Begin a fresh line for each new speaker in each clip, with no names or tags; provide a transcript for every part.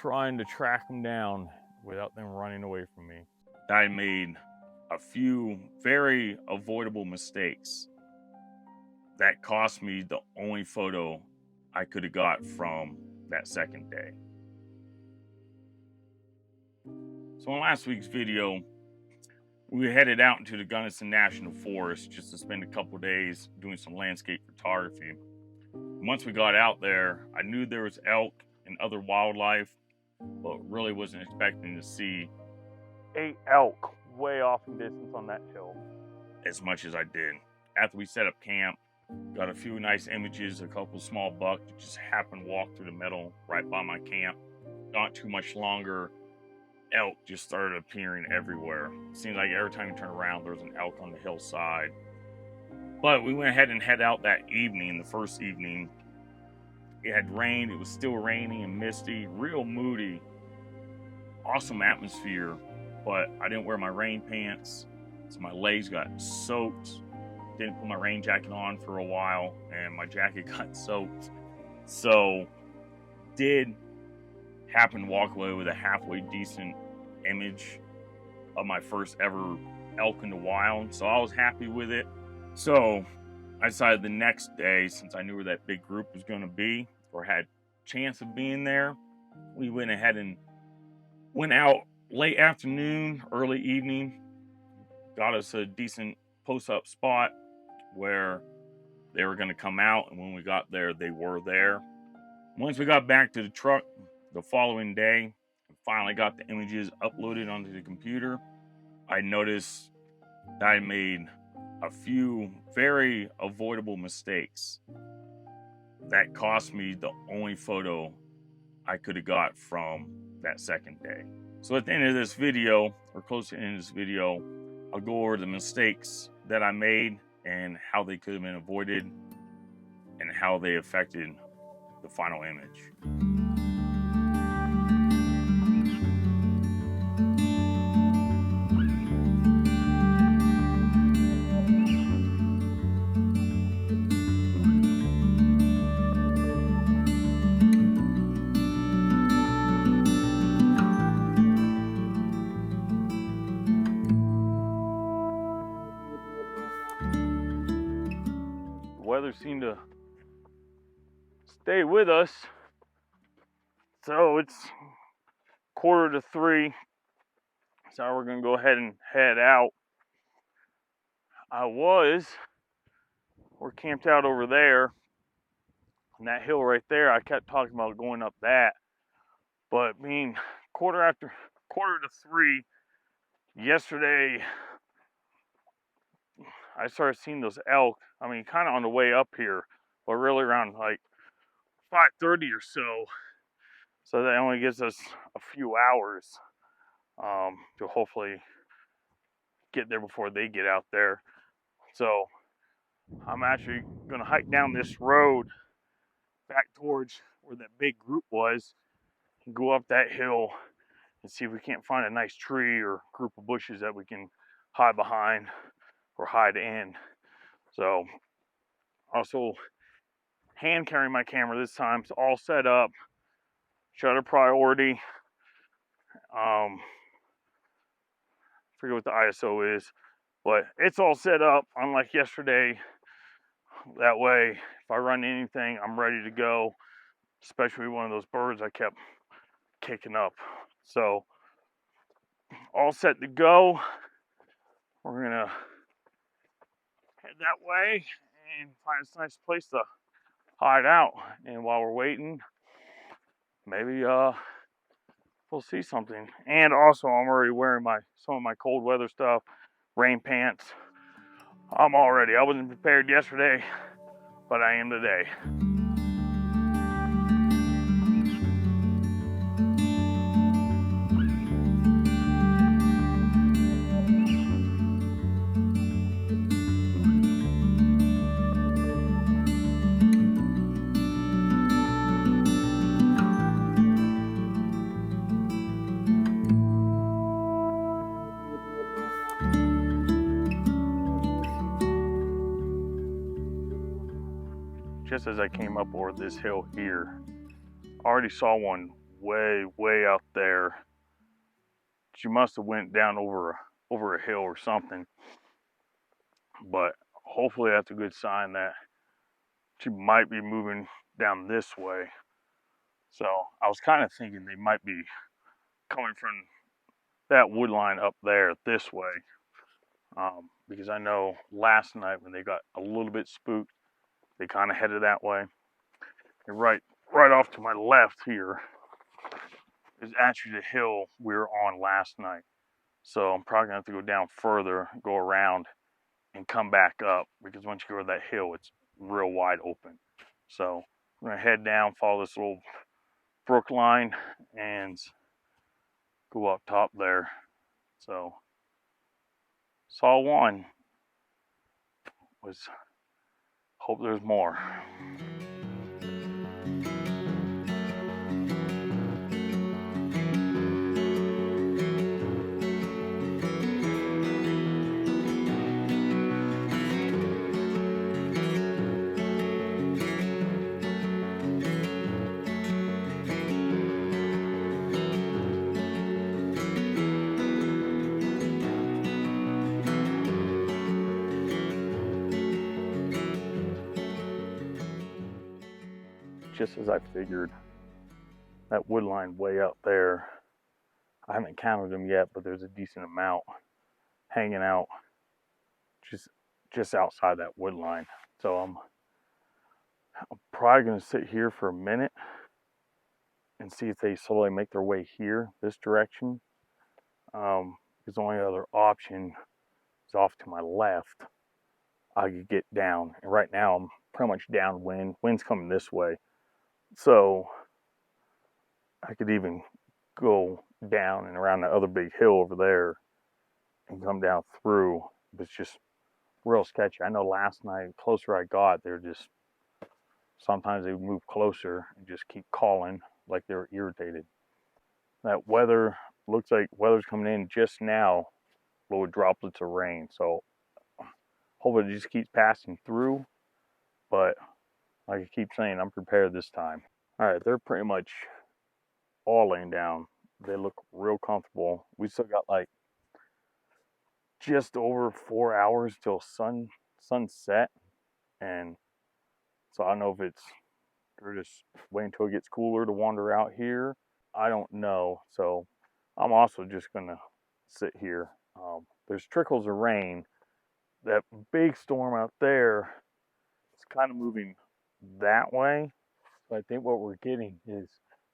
trying to track them down without them running away from me. I made a few very avoidable mistakes that cost me the only photo I could have got from that second day. So in last week's video, we headed out into the Gunnison National Forest just to spend a couple days doing some landscape photography. Once we got out there, I knew there was elk and other wildlife, but really wasn't expecting to see 8 elk way off in distance on that hill as much as I did. After we set up camp, got a few nice images, a couple small bucks that just happened to walk through the middle right by my camp. Not too much longer, elk just started appearing everywhere. It seemed like every time you turn around, there was an elk on the hillside. But we went ahead and head out that evening, the first evening. It had rained, it was still raining and misty, real moody, awesome atmosphere, but I didn't wear my rain pants, so my legs got soaked. Didn't put my rain jacket on for a while, and my jacket got soaked. So, did happen to walk away with a halfway decent image of my first ever elk in the wild, so I was happy with it. So, I decided the next day, since I knew where that big group was going to be, or had chance of being there, we went ahead and went out late afternoon, early evening, got us a decent post-up spot where they were going to come out, and when we got there, they were there. Once we got back to the truck the following day, and finally got the images uploaded onto the computer, I noticed that I made a few very avoidable mistakes that cost me the only photo I could have got from that second day. So at the end of this video, or close to the end of this video, I'll go over the mistakes that I made and how they could have been avoided and how they affected the final image. Weather seemed to stay with us, so it's 2:45, so we're gonna go ahead and head out. We're camped out over there on that hill right there. I kept talking about going up that, but being 2:45 yesterday, I started seeing those elk. I mean, kind of on the way up here, but really around like 5:30 or so. So that only gives us a few hours to hopefully get there before they get out there. So I'm actually going to hike down this road back towards where that big group was and go up that hill and see if we can't find a nice tree or group of bushes that we can hide behind or hide in. So also hand carrying my camera this time. It's all set up, shutter priority. Forget what the ISO is, but it's all set up unlike yesterday. That way, if I run anything, I'm ready to go, especially one of those birds I kept kicking up. So all set to go. We're gonna head that way and find a nice place to hide out. And while we're waiting, maybe we'll see something. And also, I'm already wearing some of my cold weather stuff, rain pants. I wasn't prepared yesterday, but I am today. Just as I came up over this hill here, I already saw one way out there. She must have went down over a hill or something. But hopefully that's a good sign that she might be moving down this way. So I was kind of thinking they might be coming from that wood line up there this way. Because I know last night when they got a little bit spooked, they kind of headed that way. And right off to my left here is actually the hill we were on last night. So I'm probably gonna have to go down further, go around, and come back up, because once you go to that hill, it's real wide open. So I'm gonna head down, follow this little brook line, and go up top there. So saw one. Hope there's more. Just as I figured, that wood line way out there, I haven't counted them yet, but there's a decent amount hanging out just outside that wood line. So I'm probably gonna sit here for a minute and see if they slowly make their way here, this direction. Because the only other option is off to my left. I could get down, and right now I'm pretty much downwind. Wind's coming this way. So I could even go down and around the other big hill over there and come down through. But it's just real sketchy. I know last night, the closer I got, they're just, sometimes they would move closer and just keep calling like they were irritated. That weather, looks like weather's coming in just now, little droplets of rain. So hopefully it just keeps passing through. But like I keep saying, I'm prepared this time. All right, they're pretty much all laying down. They look real comfortable. We still got like just over 4 hours till sunset, and so I don't know if they're just waiting until it gets cooler to wander out here. I don't know. So I'm also just gonna sit here. There's trickles of rain. That big storm out there is kind of moving that way. So I think what we're getting is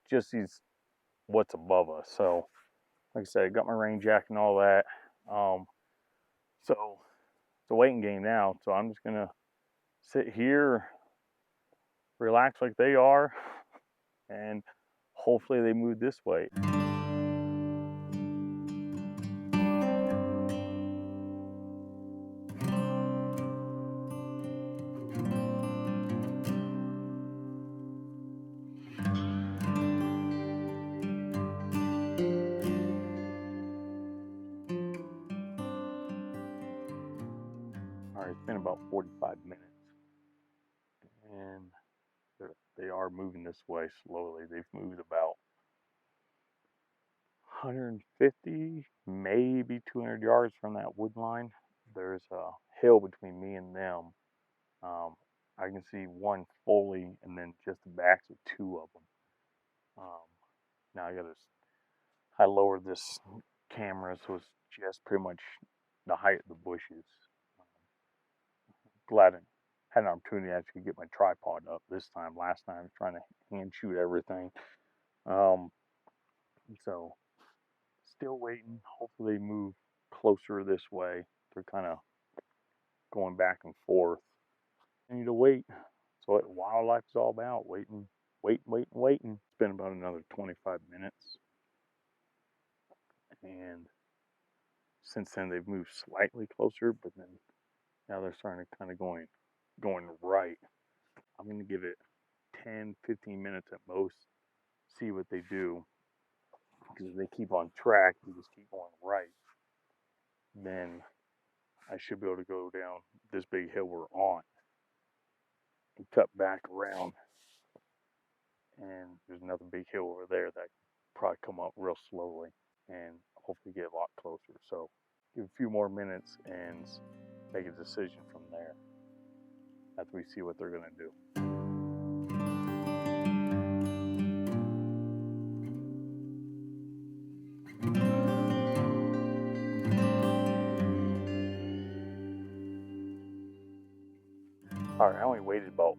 just what's above us. So like I said, I got my rain jacket and all that. So it's a waiting game now. So I'm just gonna sit here, relax like they are, and hopefully they move this way. All right, it's been about 45 minutes, and they are moving this way slowly. They've moved about 150, maybe 200 yards from that wood line. There's a hill between me and them. I can see one fully, and then just the backs of two of them. Now I lowered this camera so it's just pretty much the height of the bushes. Glad I had an opportunity to actually get my tripod up this time. Last time I was trying to hand shoot everything. So still waiting. Hopefully they move closer this way. They're kind of going back and forth. I need to wait. So what wildlife is all about, waiting. It's been about another 25 minutes. And since then they've moved slightly closer, but then now they're starting to kind of going right. I'm going to give it 10, 15 minutes at most, see what they do. Because if they keep on track, they just keep going right, then I should be able to go down this big hill we're on and cut back around. And there's another big hill over there that
probably come up real slowly and hopefully get a lot closer. So give a few more minutes and make a decision from there after we see what they're going to do. All right, I only waited about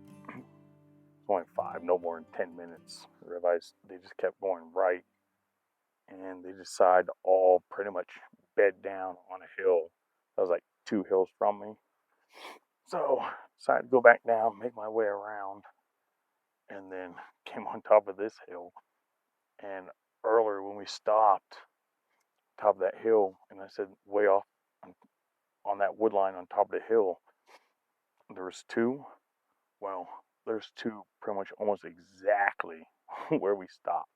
only 5, no more than 10 minutes. I realized they just kept going right, and they decided to all pretty much bed down on a hill that was like 2 hills from me. So I decided to go back down, make my way around, and then came on top of this hill. And earlier when we stopped, top of that hill, and I said way off on that wood line on top of the hill, there was 2. Well, there's 2 pretty much almost exactly where we stopped.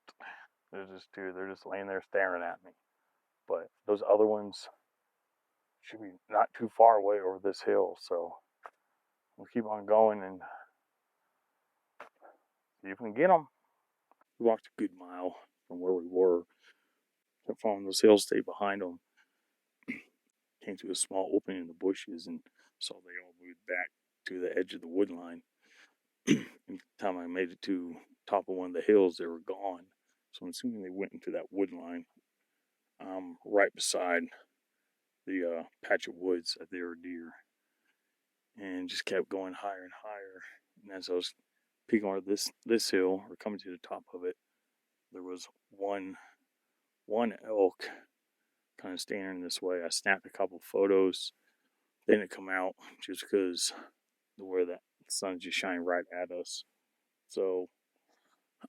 There's just 2. They're just laying there staring at me. But those other ones should be not too far away over this hill. So we'll keep on going and see if we can get them. We walked a good mile from where we were. Kept following those hills, stayed behind them. Came to a small opening in the bushes and saw they all moved back to the edge of the wood line. And by the time I made it to the top of one of the hills, they were gone. So I'm assuming they went into that wood line right beside the patch of woods that they were deer. And just kept going higher and higher. And as I was peeking over this hill, or coming to the top of it, there was one elk kind of standing this way. I snapped a couple photos. They didn't come out just because where that sun's just shining right at us. So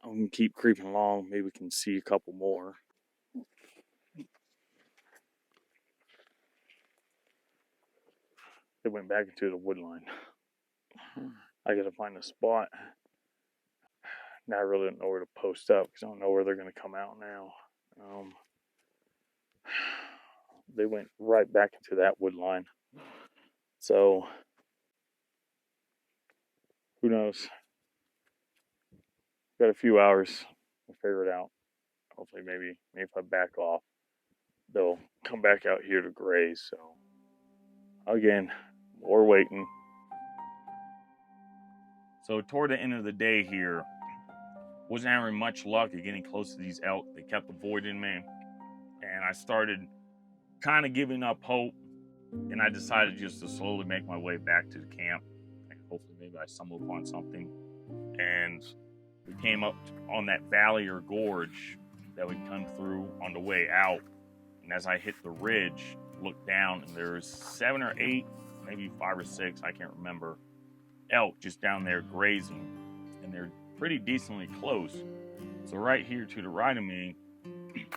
I'm gonna keep creeping along. Maybe we can see a couple more. They went back into the wood line. I gotta find a spot. Now I really don't know where to post up because I don't know where they're gonna come out now. They went right back into that wood line. So who knows? Got a few hours to figure it out. Hopefully maybe if I back off, they'll come back out here to graze. So again, more waiting.
So toward the end of the day here, wasn't having much luck at getting close to these elk. They kept avoiding me, and I started kind of giving up hope, and I decided just to slowly make my way back to the camp, and hopefully maybe I stumble upon something. And we came up on that valley or gorge that we'd come through on the way out, and as I hit the ridge, looked down, and there was 7 or 8, maybe 5 or 6, I can't remember, elk just down there grazing, and they're pretty decently close. So right here to the right of me,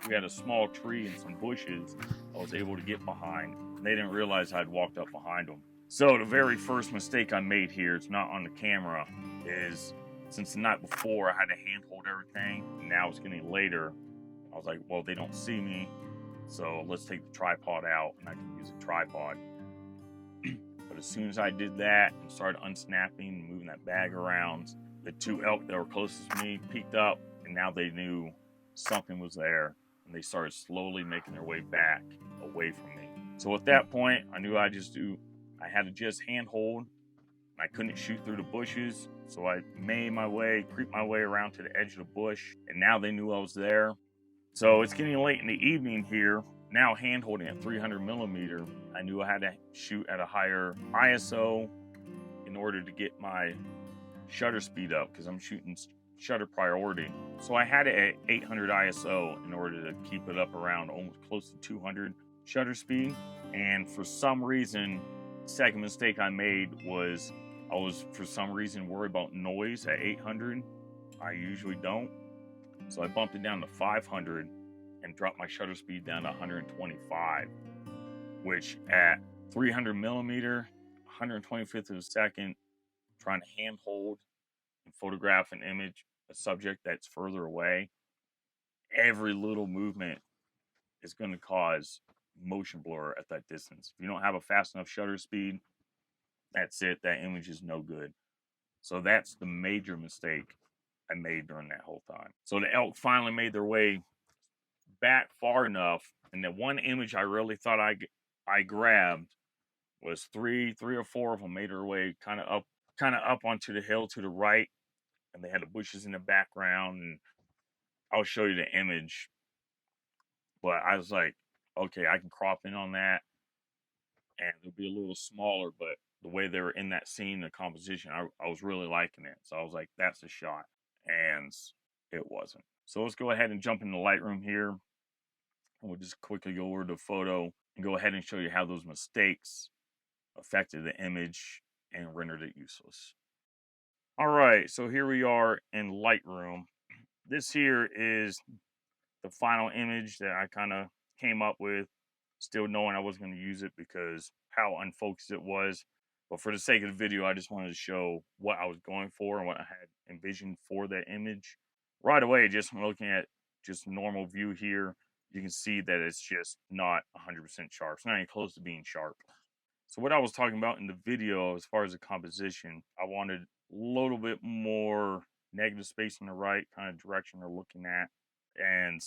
we had a small tree and some bushes I was able to get behind, and they didn't realize I'd walked up behind them. So the very first mistake I made here, it's not on the camera, is since the night before I had to handhold everything, and now it's getting later, I was like, well, they don't see me, so let's take the tripod out and I can use a tripod. But as soon as I did that and started unsnapping and moving that bag around, the 2 elk that were closest to me peeked up, and now they knew something was there, and they started slowly making their way back away from me. So at that point, I knew I had to just handhold. I couldn't shoot through the bushes, so I creeped my way around to the edge of the bush, and now they knew I was there. So it's getting late in the evening here. Now hand-holding at 300 millimeter, I knew I had to shoot at a higher ISO in order to get my shutter speed up, because I'm shooting shutter priority. So I had it at 800 ISO in order to keep it up around almost close to 200 shutter speed. And for some reason, the second mistake I made was I was for some reason worried about noise at 800. I usually don't. So I bumped it down to 500 and dropped my shutter speed down to 125, which at 300 millimeter, 125th of a second, trying to handhold and photograph an image, a subject that's further away, every little movement is going to cause motion blur at that distance. If you don't have a fast enough shutter speed, that's it. That image is no good. So that's the major mistake I made during that whole time. So the elk finally made their way back far enough, and the one image I really thought I grabbed was three or four of them made their way kind of up onto the hill to the right, and they had the bushes in the background. And I'll show you the image, but I was like, okay, I can crop in on that, and it'll be a little smaller, but the way they were in that scene, the composition, I was really liking it. So I was like, that's a shot, and it wasn't. So let's go ahead and jump into Lightroom here, and we'll just quickly go over the photo and go ahead and show you how those mistakes affected the image and rendered it useless. All right, so here we are in Lightroom. This here is the final image that I kind of came up with, still knowing I wasn't going to use it because how unfocused it was. But for the sake of the video, I just wanted to show what I was going for and what I had envisioned for that image. Right away, just from looking at just normal view here, you can see that it's just not 100% sharp. It's not even close to being sharp. So what I was talking about in the video, as far as the composition, I wanted a little bit more negative space on the right, kind of direction they're looking at. And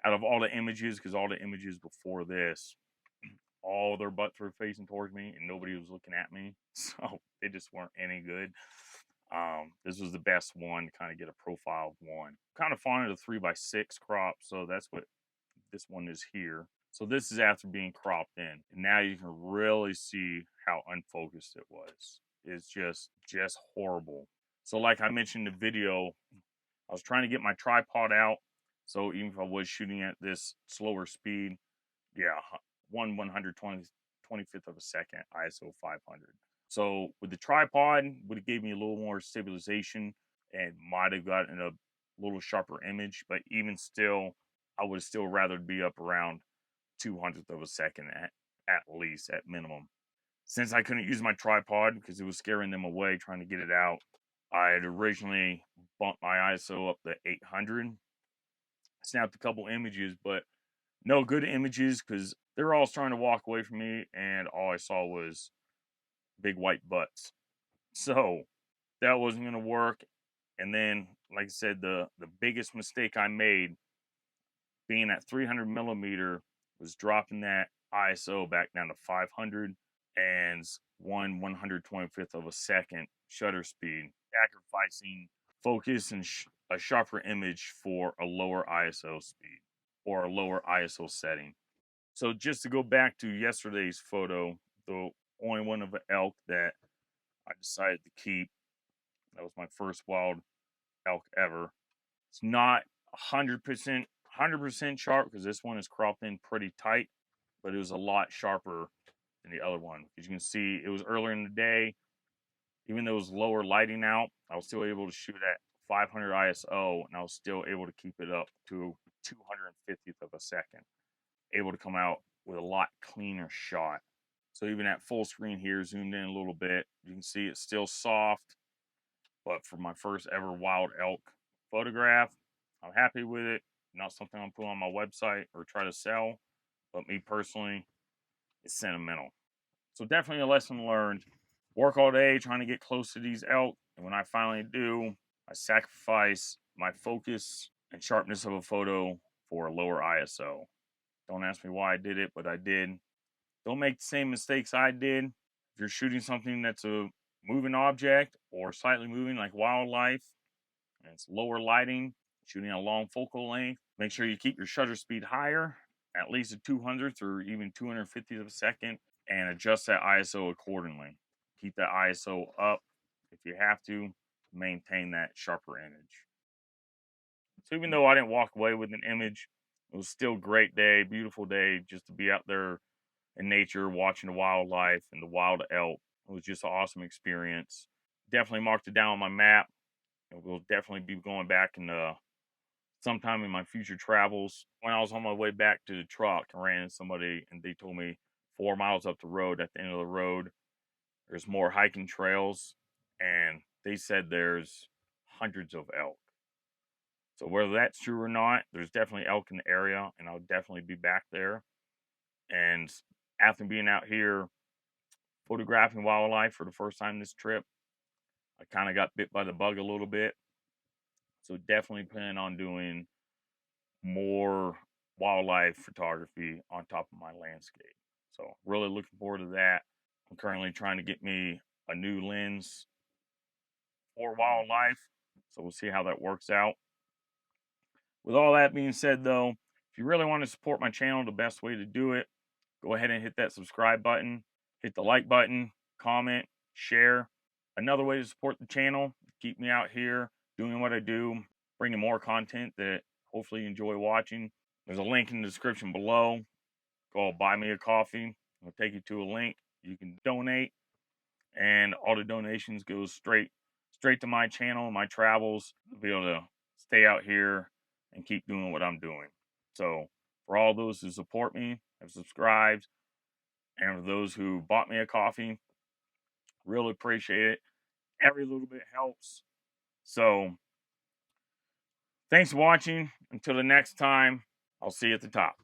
out of all the images, because all the images before this, all their butts were facing towards me and nobody was looking at me. So they just weren't any good. This was the best one to kind of get a profile of one. Kind of fond of the 3x6 crop, so that's what this one is here. So this is after being cropped in. And now you can really see how unfocused it was. It's just horrible. So like I mentioned in the video, I was trying to get my tripod out. So even if I was shooting at this slower speed, yeah, 1/125th of a second, ISO 500. So with the tripod, would have gave me a little more stabilization and might have gotten a little sharper image. But even still, I would still rather be up around 200th of a second at least, at minimum. Since I couldn't use my tripod because it was scaring them away trying to get it out, I had originally bumped my ISO up to 800. Snapped a couple images, but no good images because they were all starting to walk away from me, and all I saw was big white butts. So that wasn't going to work. And then, like I said, the biggest mistake I made being at 300 millimeter was dropping that ISO back down to 500 and 1/125th of a second shutter speed, sacrificing focus and a sharper image for a lower ISO speed or a lower ISO setting. So just to go back to yesterday's photo, the only one of an elk that I decided to keep, that was my first wild elk ever. It's not 100% sharp because this one is cropped in pretty tight, but it was a lot sharper than the other one. As you can see, it was earlier in the day. Even though it was lower lighting out, I was still able to shoot at 500 ISO, and I was still able to keep it up to 250th of a second. Able to come out with a lot cleaner shot. So even at full screen here, zoomed in a little bit, you can see it's still soft. But for my first ever wild elk photograph, I'm happy with it. Not something I'll put on my website or try to sell, but me personally, it's sentimental. So definitely a lesson learned. Work all day trying to get close to these elk, and when I finally do, I sacrifice my focus and sharpness of a photo for a lower ISO. Don't ask me why I did it, but I did. Don't make the same mistakes I did. If you're shooting something that's a moving object or slightly moving like wildlife, and it's lower lighting, shooting a long focal length, make sure you keep your shutter speed higher, at least a 200th or even 250th of a second, and adjust that ISO accordingly. Keep that ISO up if you have to maintain that sharper image. So even though I didn't walk away with an image, it was still a great day, beautiful day, just to be out there in nature, watching the wildlife and the wild elk. It was just an awesome experience. Definitely marked it down on my map. And we'll definitely be going back in sometime in my future travels. When I was on my way back to the truck, I ran into somebody and they told me 4 miles up the road, at the end of the road, there's more hiking trails. And they said there's hundreds of elk. So whether that's true or not, there's definitely elk in the area, and I'll definitely be back there. And after being out here photographing wildlife for the first time this trip, I kind of got bit by the bug a little bit. So definitely plan on doing more wildlife photography on top of my landscape. So really looking forward to that. I'm currently trying to get me a new lens for wildlife. So we'll see how that works out. With all that being said, though, if you really want to support my channel, the best way to do it, go ahead and hit that subscribe button, hit the like button, comment, share. Another way to support the channel, keep me out here doing what I do, bringing more content that hopefully you enjoy watching. There's a link in the description below. Go buy me a coffee. It'll take you to a link. You can donate, and all the donations go straight to my channel, my travels, to be able to stay out here and keep doing what I'm doing. So for all those who support me, have subscribed, and for those who bought me a coffee, really appreciate it. Every little bit helps. So thanks for watching. Until the next time, I'll see you at the top.